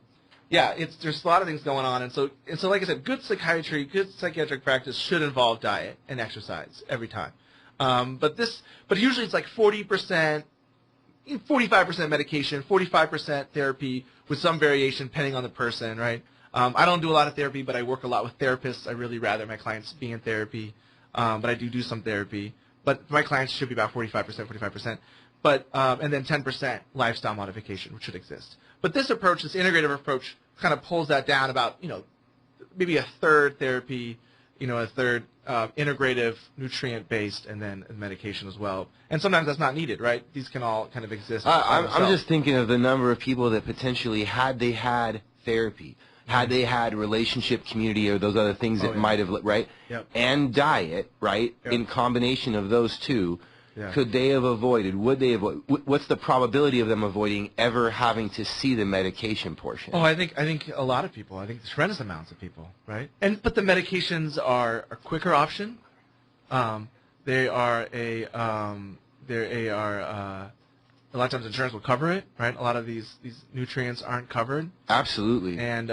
yeah, there's a lot of things going on, and so like I said, good psychiatry, good psychiatric practice should involve diet and exercise every time. But usually it's like 40%, 45% medication, 45% therapy with some variation depending on the person, right? I don't do a lot of therapy, but I work a lot with therapists. I really rather my clients be in therapy, but I do some therapy. But my clients should be about 45%. But and then 10% lifestyle modification, which should exist. But this approach, this integrative approach, kind of pulls that down about, maybe a third therapy, a third integrative, nutrient-based, and then medication as well. And sometimes that's not needed, right? These can all kind of exist. I'm just thinking of the number of people that potentially, had they had therapy, had they had relationship, community, or those other things that might have, right? Yep. And diet, right? Yep. In combination of those two, could they have avoided, would they avoid, what's the probability of them avoiding ever having to see the medication portion? Oh, I think a lot of people, I think tremendous amounts of people, right? But the medications are a quicker option. They are a lot of times insurance will cover it, right? A lot of these nutrients aren't covered. Absolutely. And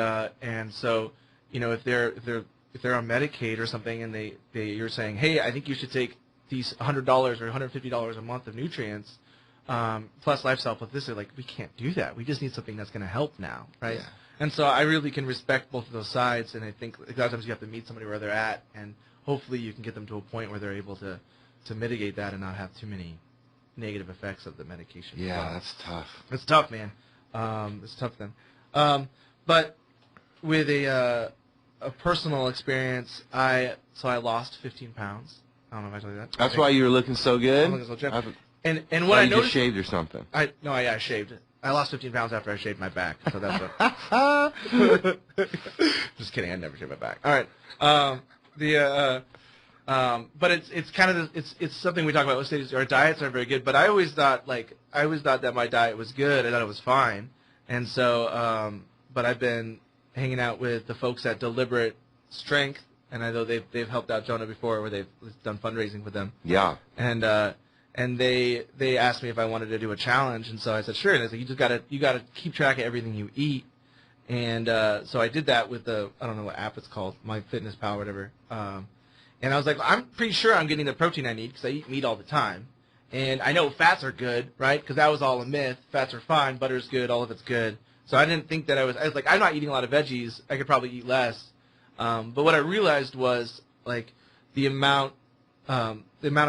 so, if they're on Medicaid or something, and you're saying, hey, I think you should take these $100 or $150 a month of nutrients, plus lifestyle, plus this, they're like, we can't do that. We just need something that's going to help now, right? Yeah. And so I really can respect both of those sides, and I think a lot of times you have to meet somebody where they're at, and hopefully you can get them to a point where they're able to mitigate that and not have too many negative effects of the medication. Yeah, that's tough. It's tough, man. It's tough then. But with a personal experience, I lost 15 pounds. I don't know if I told you that. That's why you were looking so good? I'm looking so jacked. And what I noticed... You just shaved or something? I shaved. I lost 15 pounds after I shaved my back. So that's what... Just kidding. I never shaved my back. All right. But it's kind of it's something we talk about. Our diets are very good, but I always thought that my diet was good. I thought it was fine, and so but I've been hanging out with the folks at Deliberate Strength, and I know they've helped out Jonah before, where they've done fundraising with them. Yeah. And they asked me if I wanted to do a challenge, and so I said sure. And I said you gotta keep track of everything you eat, and so I did that with I don't know what app it's called, MyFitnessPal or whatever. And I was like, I'm pretty sure I'm getting the protein I need because I eat meat all the time. And I know fats are good, right? Because that was all a myth. Fats are fine. Butter's good. All of it's good. So I didn't think that I was like, I'm not eating a lot of veggies. I could probably eat less. But what I realized was, like, the amount of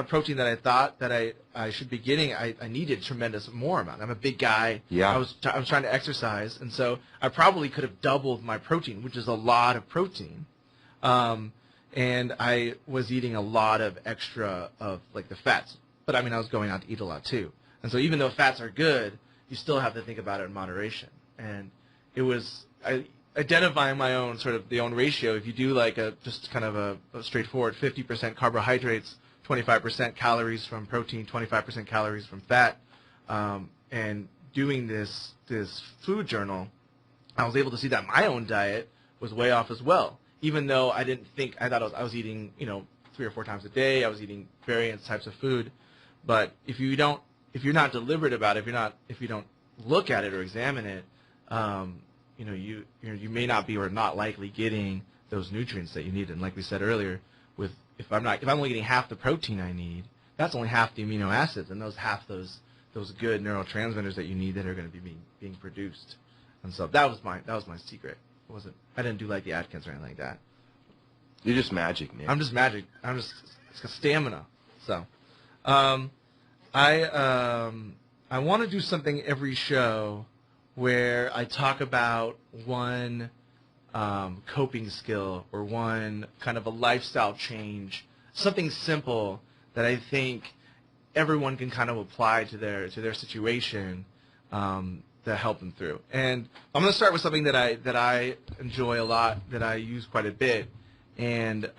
protein that I thought that I should be getting, I needed tremendous more amount. I'm a big guy. Yeah. I was trying to exercise. And so I probably could have doubled my protein, which is a lot of protein. And I was eating a lot of extra of, like, the fats. But, I mean, I was going out to eat a lot, too. And so even though fats are good, you still have to think about it in moderation. And it was identifying my own the own ratio. If you do, like, just kind of a straightforward 50% carbohydrates, 25% calories from protein, 25% calories from fat, and doing this food journal, I was able to see that my own diet was way off as well. Even though I thought I was eating, 3 or 4 times a day, I was eating various types of food. But if you're not deliberate about it, if you don't look at it or examine it, you may not be or not likely getting those nutrients that you need. And like we said earlier, if I'm only getting half the protein I need, that's only half the amino acids, and those good neurotransmitters that you need that are going to be being produced. And so that was my secret. I didn't do like the Atkins or anything like that. You're just magic, man. I'm just magic. It's stamina. So, I want to do something every show where I talk about one coping skill or one kind of a lifestyle change, something simple that I think everyone can kind of apply to their situation. That help them through. And I'm going to start with something that I enjoy a lot, that I use quite a bit, and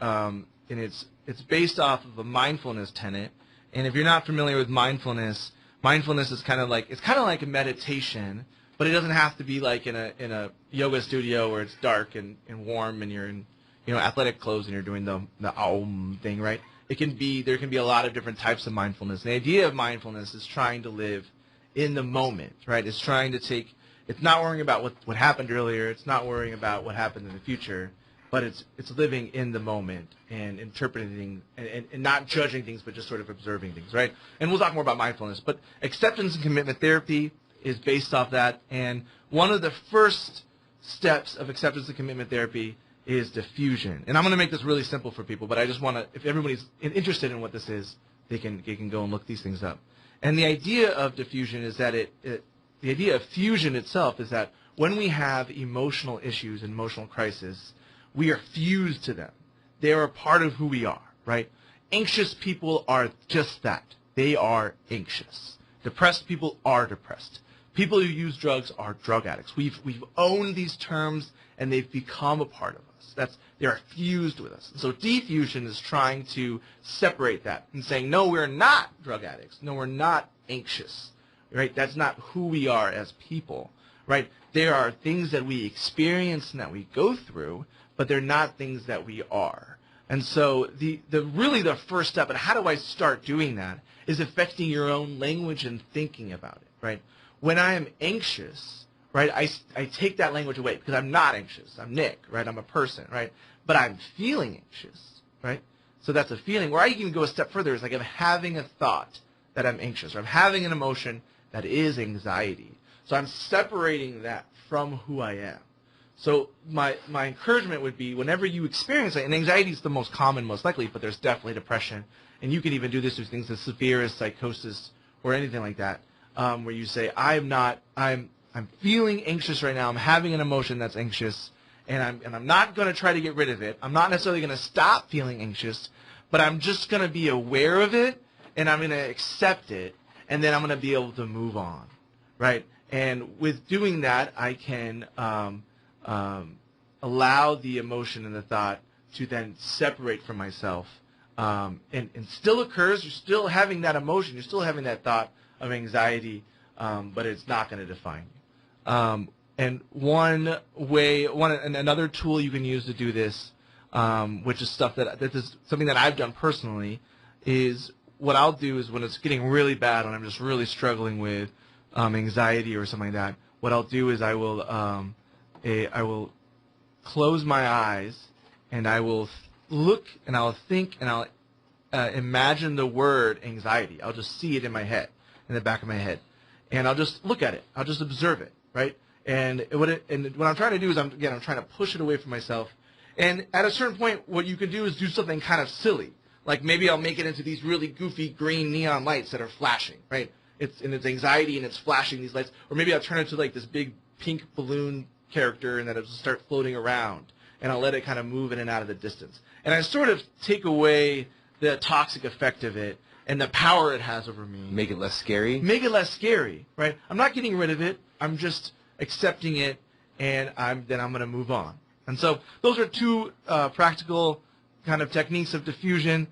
it's based off of a mindfulness tenet. And if you're not familiar with mindfulness is kind of like a meditation, But it doesn't have to be like in a yoga studio where it's dark and warm and you're in athletic clothes and you're doing the Aum thing, right? There can be a lot of different types of mindfulness. The idea of mindfulness is trying to live in the moment, right? It's trying to it's not worrying about what happened earlier. It's not worrying about what happened in the future, but it's living in the moment and interpreting and not judging things, but just sort of observing things, right? And we'll talk more about mindfulness. But acceptance and commitment therapy is based off that. And one of the first steps of acceptance and commitment therapy is diffusion. And I'm going to make this really simple for people, but I just want to, if everybody's interested in what this is, they can go and look these things up. And the idea of diffusion is that the idea of fusion itself is that when we have emotional issues and emotional crises, we are fused to them. They are a part of who we are, right? Anxious people are just that. They are anxious. Depressed people are depressed. People who use drugs are drug addicts. We've owned these terms, and they've become a part of us. They are fused with us. So diffusion is trying to separate that and saying, no, we're not drug addicts. No, we're not anxious. Right? That's not who we are as people. Right? There are things that we experience and that we go through, but they're not things that we are. And so really the first step, and how do I start doing that, is affecting your own language and thinking about it. Right? When I am anxious, right, I take that language away because I'm not anxious. I'm Nick, right? I'm a person, right? But I'm feeling anxious, right? So that's a feeling. Where I can go a step further is like I'm having a thought that I'm anxious, or I'm having an emotion that is anxiety. So I'm separating that from who I am. So my encouragement would be whenever you experience it, and anxiety is the most common, most likely, but there's definitely depression, and you can even do this with things as severe as psychosis or anything like that, where you say, I'm feeling anxious right now. I'm having an emotion that's anxious, and I'm not going to try to get rid of it. I'm not necessarily going to stop feeling anxious, but I'm just going to be aware of it, and I'm going to accept it, and then I'm going to be able to move on, right? And with doing that, I can allow the emotion and the thought to then separate from myself, and still occurs. You're still having that emotion. You're still having that thought of anxiety, but it's not going to define you. And another tool you can use to do this, which is this is something that I've done personally, is what I'll do is when it's getting really bad and I'm just really struggling with anxiety or something like that, what I'll do is I will close my eyes and I will look and I'll think and I'll imagine the word anxiety. I'll just see it in my head, in the back of my head, and I'll just look at it. I'll just observe it, right? And what I'm trying to do is I'm trying to push it away from myself. And at a certain point, what you can do is do something kind of silly. Like maybe I'll make it into these really goofy green neon lights that are flashing, right? It's anxiety and it's flashing these lights. Or maybe I'll turn it to like this big pink balloon character and then it'll start floating around. And I'll let it kind of move in and out of the distance. And I sort of take away the toxic effect of it and the power it has over me. Make it less scary? Make it less scary, right? I'm not getting rid of it. I'm just accepting it, and then I'm going to move on. And so those are two practical kind of techniques of diffusion.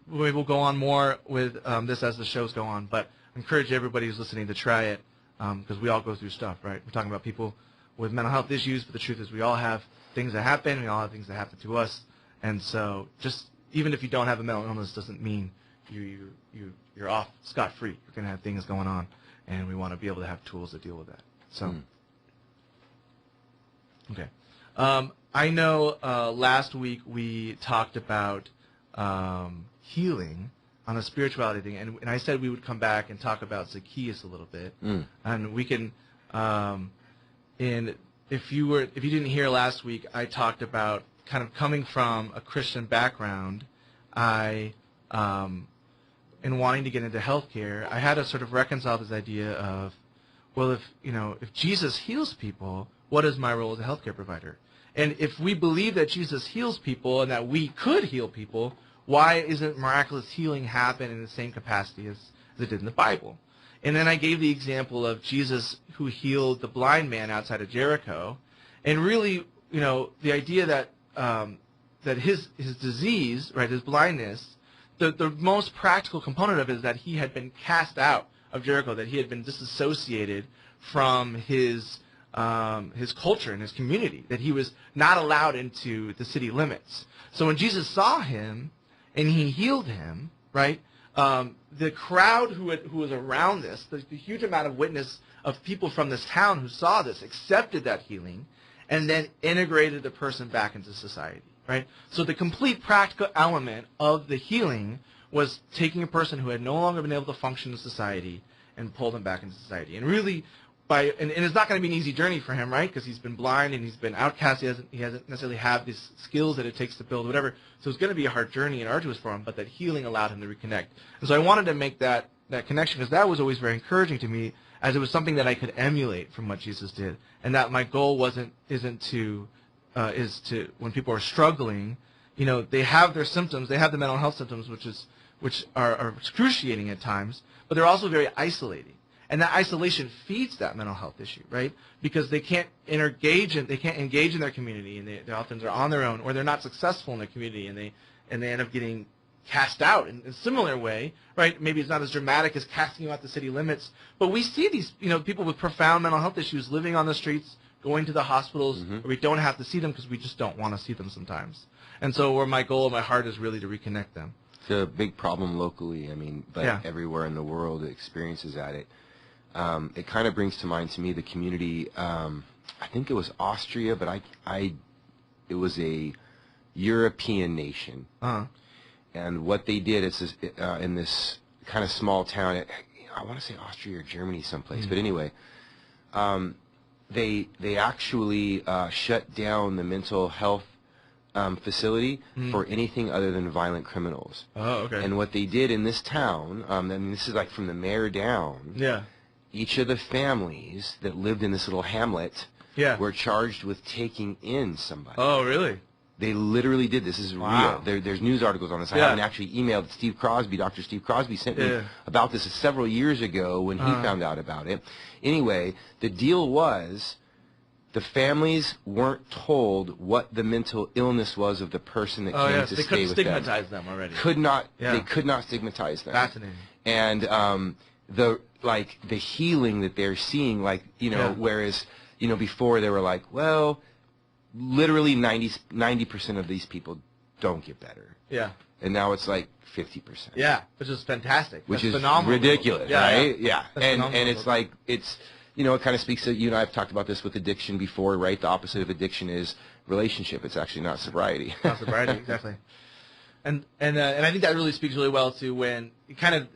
We will go on more with this as the shows go on, but I encourage everybody who's listening to try it because we all go through stuff, right? We're talking about people with mental health issues, but the truth is we all have things that happen. We all have things that happen to us. And so just even if you don't have a mental illness doesn't mean you're off scot-free. You're going to have things going on, and we want to be able to have tools to deal with that. So, okay. I know last week we talked about healing on a spirituality thing, and I said we would come back and talk about Zacchaeus a little bit, and we can. If you didn't hear last week, I talked about kind of coming from a Christian background. In wanting to get into healthcare, I had to sort of reconcile this idea of, well, if Jesus heals people, what is my role as a healthcare provider? And if we believe that Jesus heals people and that we could heal people, why isn't miraculous healing happen in the same capacity as it did in the Bible? And then I gave the example of Jesus who healed the blind man outside of Jericho, and really, the idea that that his disease, right, his blindness, the most practical component of it is that he had been cast out of Jericho, that he had been disassociated from his culture and his community, that he was not allowed into the city limits. So when Jesus saw him and he healed him, right, the crowd who was around this, the huge amount of witness of people from this town who saw this, accepted that healing, and then integrated the person back into society, right? So the complete practical element of the healing was taking a person who had no longer been able to function in society and pull them back into society. And really, and it's not going to be an easy journey for him, right? Because he's been blind and he's been outcast. He hasn't necessarily had these skills that it takes to build whatever. So it's going to be a hard journey and arduous for him, but that healing allowed him to reconnect. And so I wanted to make that connection, because that was always very encouraging to me, as it was something that I could emulate from what Jesus did. And that my goal is to when people are struggling, they have their symptoms, they have the mental health symptoms, which are excruciating at times, but they're also very isolating. And that isolation feeds that mental health issue, right? Because they can't engage in their community, and they often are on their own, or they're not successful in their community, and they end up getting cast out in a similar way, right? Maybe it's not as dramatic as casting you out the city limits, but we see these, people with profound mental health issues living on the streets, going to the hospitals, where we don't have to see them because we just don't want to see them sometimes. And so where my goal, my heart is really to reconnect them. It's a big problem locally, but everywhere in the world experiences at it. It kind of brings to mind to me the community, I think it was Austria, but it was a European nation. And what they did is in this kind of small town, I want to say Austria or Germany someplace, but anyway, they actually shut down the mental health facility for anything other than violent criminals. Oh, okay. And what they did in this town, this is like from the mayor down. Yeah. Each of the families that lived in this little hamlet were charged with taking in somebody. Oh, really? They literally did. This is real. There's news articles on this. I haven't actually emailed Steve Crosby. Dr. Steve Crosby sent me about this several years ago when he found out about it. Anyway, the deal was the families weren't told what the mental illness was of the person that came to stay with them. They couldn't stigmatize them already. They could not stigmatize them. Fascinating. And the healing that they're seeing, whereas before they were like, well, literally 90% of these people don't get better. Yeah. And now it's like 50%. Yeah, which is fantastic. Which is phenomenal. ridiculous, right? Yeah. And it's like, it kind of speaks to, you and I have talked about this with addiction before, right? The opposite of addiction is relationship. It's actually not sobriety. Not sobriety, exactly. And I think that really speaks really well to when the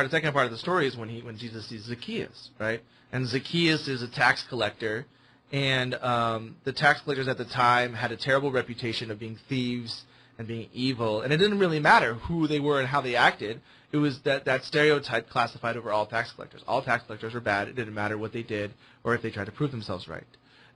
second part of the story is when Jesus sees Zacchaeus, right? And Zacchaeus is a tax collector, and the tax collectors at the time had a terrible reputation of being thieves and being evil, and it didn't really matter who they were and how they acted. It was that stereotype classified over all tax collectors. All tax collectors were bad. It didn't matter what they did or if they tried to prove themselves right.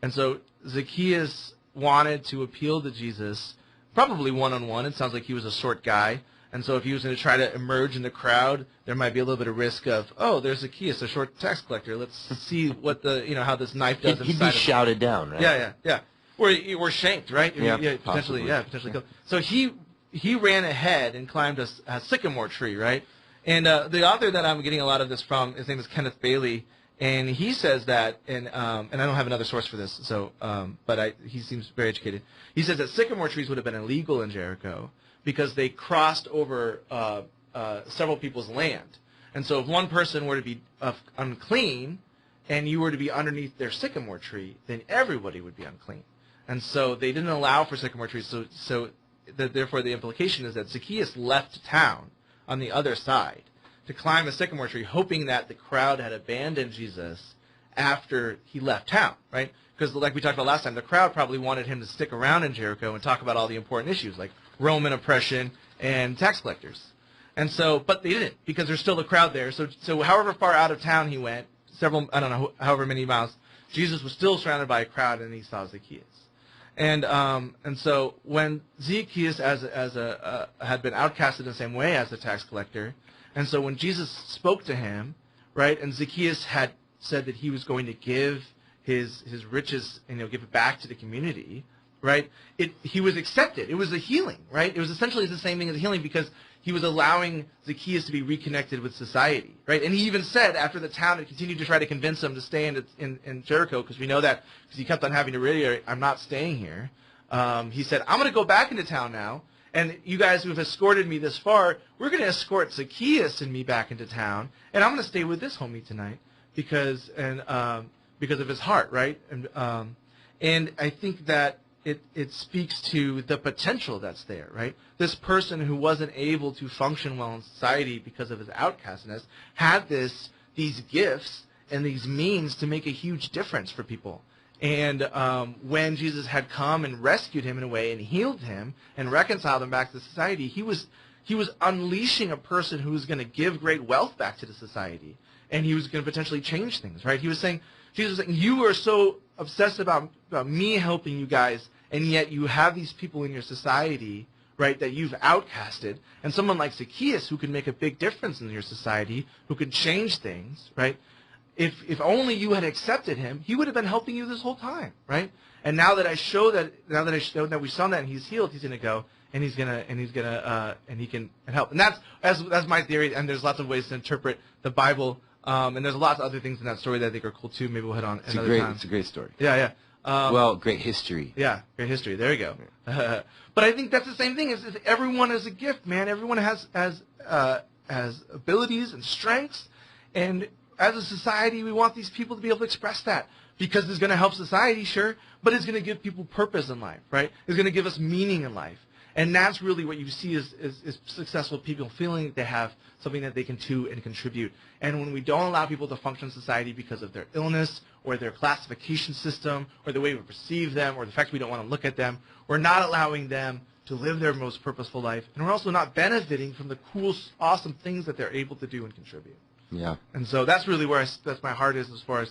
And so Zacchaeus wanted to appeal to Jesus, probably one-on-one. It sounds like he was a short guy. And so if he was going to try to emerge in the crowd, there might be a little bit of risk of, oh, there's Zacchaeus, a short tax collector. Let's see what how this knife does. He'd be shouted down, right? Yeah. Or shanked, right? Potentially killed. So he ran ahead and climbed a sycamore tree, right? And the author that I'm getting a lot of this from, his name is Kenneth Bailey, and he says that, and I don't have another source for this, so he seems very educated. He says that sycamore trees would have been illegal in Jericho because they crossed over several people's land. And so if one person were to be unclean and you were to be underneath their sycamore tree, then everybody would be unclean. And so they didn't allow for sycamore trees. So therefore the implication is that Zacchaeus left town on the other side to climb a sycamore tree, hoping that the crowd had abandoned Jesus after he left town, right? Because like we talked about last time, the crowd probably wanted him to stick around in Jericho and talk about all the important issues like Roman oppression and tax collectors. And so, but they didn't, because there's still a crowd there. So however far out of town he went, however many miles, Jesus was still surrounded by a crowd, and he saw Zacchaeus. And so when Zacchaeus had been outcasted in the same way as the tax collector, and so when Jesus spoke to him, right, and Zacchaeus had said that he was going to give his riches, give it back to the community, right? He was accepted. It was a healing, right? It was essentially the same thing as a healing because he was allowing Zacchaeus to be reconnected with society, right? And he even said after the town had continued to try to convince him to stay in Jericho, because we know that because he kept on having to reiterate, I'm not staying here. He said, I'm going to go back into town now, and you guys who have escorted me this far, we're going to escort Zacchaeus and me back into town, and I'm going to stay with this homie tonight because of his heart, right? And I think that it speaks to the potential that's there, right? This person who wasn't able to function well in society because of his outcastness had these gifts and these means to make a huge difference for people. And when Jesus had come and rescued him in a way and healed him and reconciled him back to society, he was unleashing a person who was going to give great wealth back to the society, and he was going to potentially change things, right? Jesus was saying, you are so obsessed about me helping you guys, and yet you have these people in your society, right, that you've outcasted, and someone like Zacchaeus who can make a big difference in your society, who can change things, right? If only you had accepted him, he would have been helping you this whole time, right? And now that we saw that and he's healed, he's gonna go and he can help. And that's my theory. And there's lots of ways to interpret the Bible. And there's lots of other things in that story that I think are cool too. Maybe we'll hit on another time. It's a great story. Yeah. Well, great history. Yeah, great history. There you go. But I think that's the same thing. Is everyone is a gift, man. Everyone has abilities and strengths, and as a society, we want these people to be able to express that because it's going to help society, sure, but it's going to give people purpose in life, right? It's going to give us meaning in life. And that's really what you see is successful people feeling that they have something that they can do and contribute. And when we don't allow people to function in society because of their illness or their classification system or the way we perceive them or the fact we don't want to look at them, we're not allowing them to live their most purposeful life. And we're also not benefiting from the cool, awesome things that they're able to do and contribute. Yeah. And so that's really where that's my heart is as far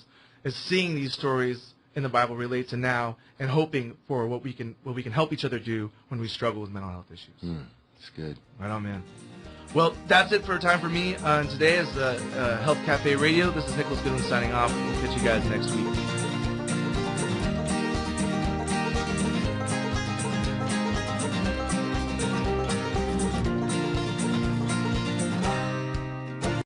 as seeing these stories in the Bible relate to now and hoping for what we can help each other do when we struggle with mental health issues. That's good. Right on, man. Well, that's it for time for me. Today is Health Cafe Radio. This is Nicholas Goodwin signing off. We'll catch you guys next week.